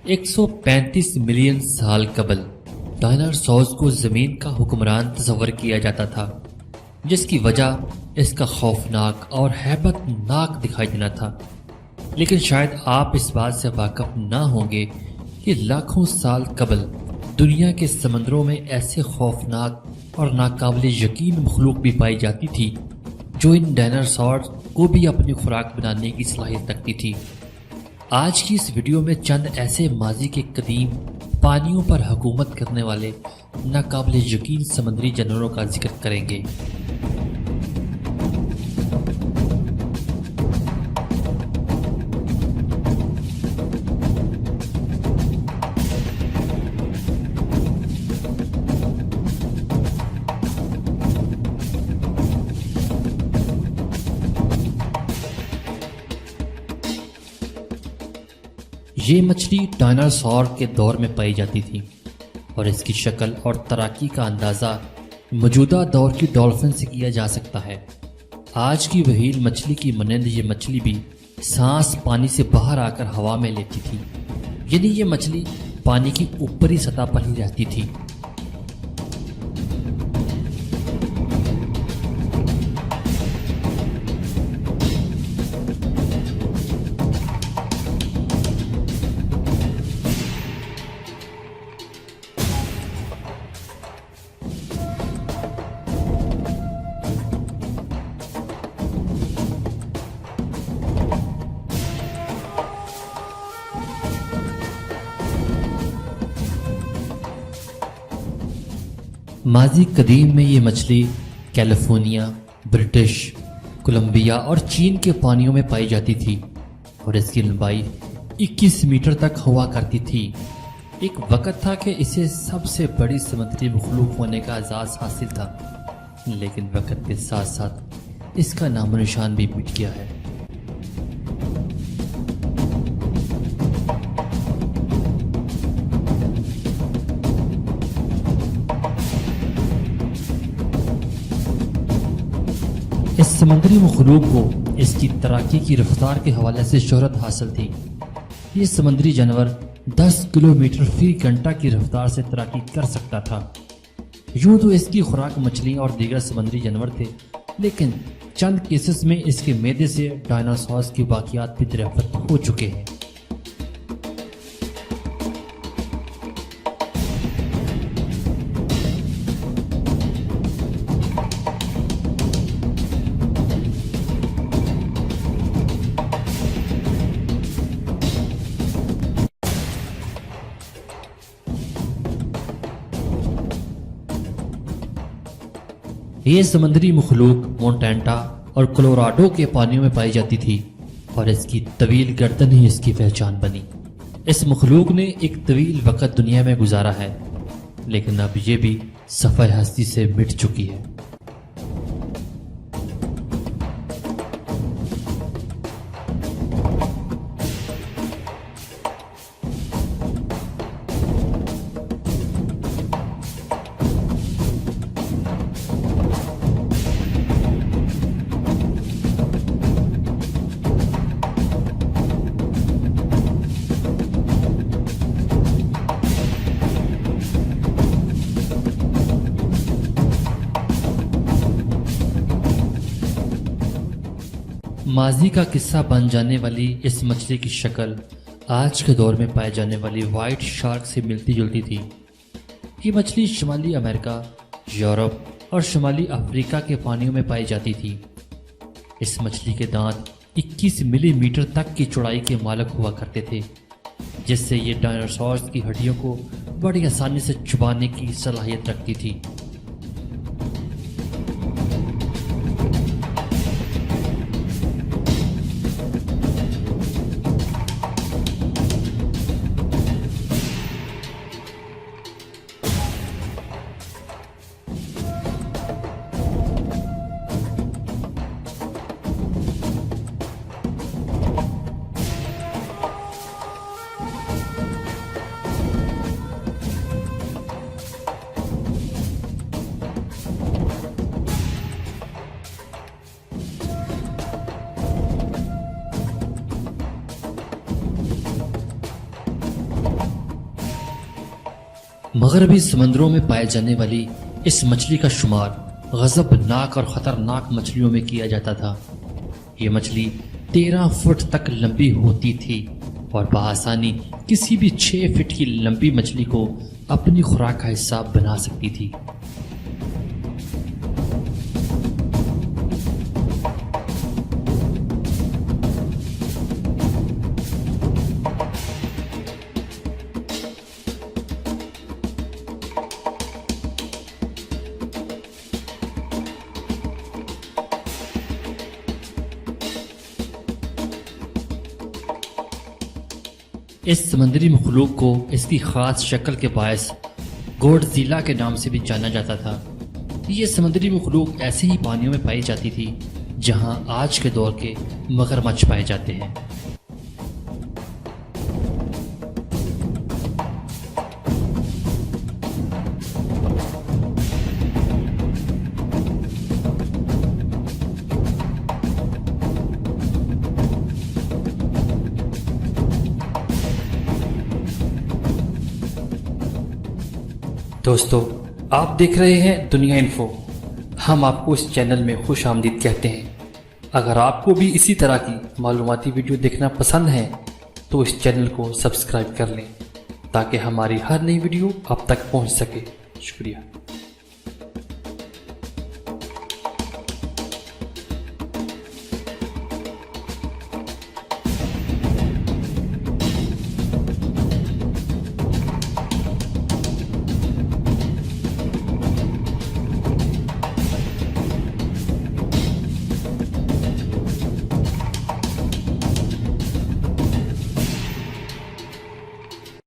135 million साल कबल dinosaurs को जमीन का हुक्मरान तस्वर किया जाता था, जिसकी वजह इसका खौफनाक और हैबतनाक दिखाई देना था। लेकिन शायद आप इस बात से वाकिफ ना होंगे कि लाखों साल कबल दुनिया के समंदरों में ऐसे खौफनाक और नाकाबिले यकीन मखलूक भी पाई जाती थी जो इन डायनासोर को भी अपनी खुराक बनाने की सलाहियत रखती थी। आज की इस वीडियो में चंद ऐसे माजी के कदीम पानियों पर हुकूमत करने वाले नाकाबिले यकीन समुद्री जानवरों का जिक्र करेंगे। ये मछली डायनासोर के दौर में पाई जाती थी और इसकी शक्ल और तराकी का अंदाज़ा मौजूदा दौर की डॉल्फिन से किया जा सकता है। आज की व्हेल मछली की मानंद ये मछली भी सांस पानी से बाहर आकर हवा में लेती थी, यानी ये मछली पानी की ऊपरी सतह पर ही रहती थी। माजी कदीम में ये मछली कैलिफोर्निया, ब्रिटिश कोलंबिया और चीन के पानियों में पाई जाती थी और इसकी लंबाई 21 मीटर तक हुआ करती थी। एक वक्त था कि इसे सबसे बड़ी समुद्री मखलूक होने का एजाज़ हासिल था, लेकिन वक्त के साथ साथ इसका नामो निशान भी मिट गया है। इस समुद्री मखलूक को इसकी तैराकी की रफ्तार के हवाले से शोहरत हासिल थी। ये समुद्री जानवर 10 किलोमीटर फी घंटा की रफ्तार से तैराकी कर सकता था। यूं तो इसकी खुराक मछली और दीगर समुद्री जानवर थे, लेकिन चंद केसेस में इसके मैदे से डायनासोर्स की वाक़ियात भी दरियाफ्त हो चुके हैं। ये समुद्री मखलूक मोंटाना और कोलोराडो के पानियों में पाई जाती थी और इसकी तवील गर्दन ही इसकी पहचान बनी। इस मखलूक ने एक तवील वक्त दुनिया में गुजारा है, लेकिन अब ये भी सफ़े हस्ती से मिट चुकी है। माजी का किस्सा बन जाने वाली इस मछली की शक्ल आज के दौर में पाए जाने वाली वाइट शार्क से मिलती जुलती थी। ये मछली शुमाली अमेरिका, यूरोप और शुमाली अफ्रीका के पानियों में पाई जाती थी। इस मछली के दांत 21 मिलीमीटर तक की चौड़ाई के मालक हुआ करते थे, जिससे ये डायनासोर्स की हड्डियों को बड़ी आसानी से चबाने की सलाहियत रखती थी। मगरबी समंदरों में पाए जाने वाली इस मछली का शुमार गजबनाक और खतरनाक मछलियों में किया जाता था। ये मछली 13 फुट तक लंबी होती थी और बआसानी किसी भी 6 फीट की लंबी मछली को अपनी खुराक का हिस्सा बना सकती थी। इस समुद्री मखलूक को इसकी खास शक्ल के बायस गोडजिला के नाम से भी जाना जाता था। ये समुद्री मखलूक ऐसे ही पानियों में पाई जाती थी जहां आज के दौर के मगरमच्छ पाए जाते हैं। दोस्तों, आप देख रहे हैं दुनिया इन्फो। हम आपको इस चैनल में खुश आमदीद कहते हैं। अगर आपको भी इसी तरह की मालूमाती वीडियो देखना पसंद है तो इस चैनल को सब्सक्राइब कर लें ताकि हमारी हर नई वीडियो आप तक पहुंच सके। शुक्रिया।